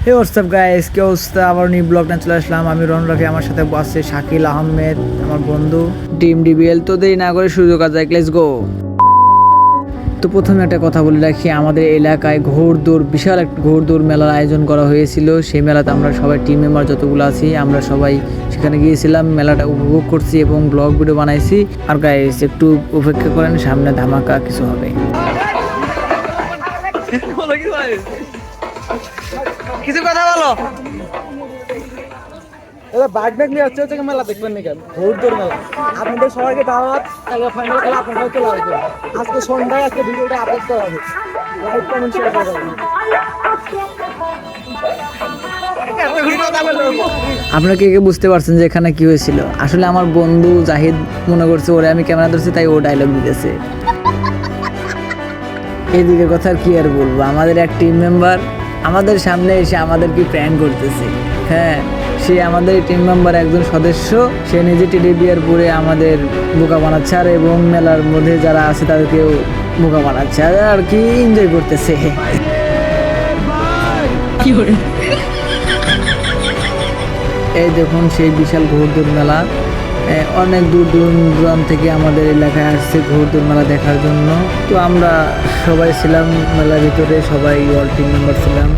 হে WhatsApp guys, কি অবস্থা? আবার নিউ ব্লগ নিয়ে চলে আসলাম। আমি রন রাফি, আমার সাথে আছে শাকিল আহমেদ, আমার বন্ধু। Team DBL. তো দেরি না করে শুরু করা যাক, লেটস গো। তো প্রথমে একটা কথা বলে রাখি, আমাদের এলাকায় ঘোড়দৌড়, বিশাল একটা ঘোড়দৌড় মেলার আয়োজন করা হয়েছিল। সেই মেলাতে আমরা সবাই টিম মেম্বার যতগুলো আছি আমরা সবাই সেখানে গিয়েছিলাম, মেলাটা উপভোগ করছি এবং ব্লগ ভিডিও বানাইছি। আর গাইস একটু অপেক্ষা করেন, সামনে ধামাকা কিছু হবে। কিছু কথা বলো। বাইক ব্যাগ নিয়ে হচ্ছে মেলা দেখবেন না কেন? ঘোড়দৌড় মেলা। আপনাদের সবাইকে দাওয়াত, ফাইনাল খেলা আপনারা চলে আসবেন। আজকে সন্ধ্যায় আজকে ভিডিওটা আপলোড করা হবে। লাইক কমেন্ট শেয়ার করবেন। আপনারা কে কে বুঝতে পারছেন যে এখানে কি হয়েছিল? আসলে আমার বন্ধু জাহিদ মনে করছে ওরে আমি ক্যামেরা ধরছি, তাই ও ডায়লগ দিতেছে। এদিকে কথা কি আর বলবো, আমাদের এক টিম মেম্বার আমাদের সামনে এসে আমাদেরকে প্র্যাঙ্ক করতেছে। হ্যাঁ, সে আমাদের টিম মেম্বার একজন সদস্য, সে নিজে টেডি বিয়ার পরে আমাদের বোকা বানাচ্ছে আর এবং মেলার মধ্যে যারা আছে তাদেরকেও বোকা বানাচ্ছে আর কি এনজয় করতেছে। এই দেখুন সেই বিশাল ঘোড়দৌড় মেলা। অনেক দূর দূরান্ত থেকে আমাদের এলাকায় আসছে ঘোড়দৌড় মেলা দেখার জন্য। তো আমরা সবাই ছিলাম মেলার ভিতরে, সবাই অল টিম মেম্বার ছিলাম।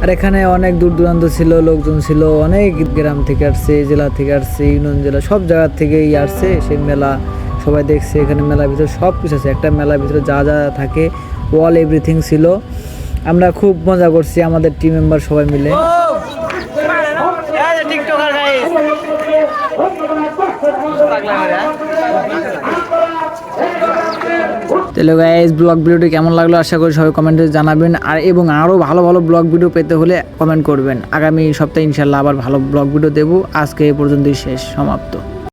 আর এখানে অনেক দূর দূরান্ত ছিল, লোকজন ছিল, অনেক গ্রাম থেকে আসছে, জেলা থেকে আসছে, ইউনিয়ন জেলা, সব জায়গার থেকেই আসছে সেই মেলা। সবাই দেখছে এখানে মেলার ভিতরে সব কিছু আছে, একটা মেলার ভিতরে যা যা থাকে অল এভরিথিং ছিল। আমরা খুব মজা করছি আমাদের টিম মেম্বার সবাই মিলে। তাহলে গাইস ব্লগ ভিডিওটি কেমন লাগলো আশা করি সবাই কমেন্টে জানাবেন। আর এবং আরও ভালো ভালো ব্লগ ভিডিও পেতে হলে কমেন্ট করবেন। আগামী সপ্তাহে ইনশাল্লাহ আবার ভালো ব্লগ ভিডিও দেবো। আজকে এই পর্যন্তই শেষ, সমাপ্ত।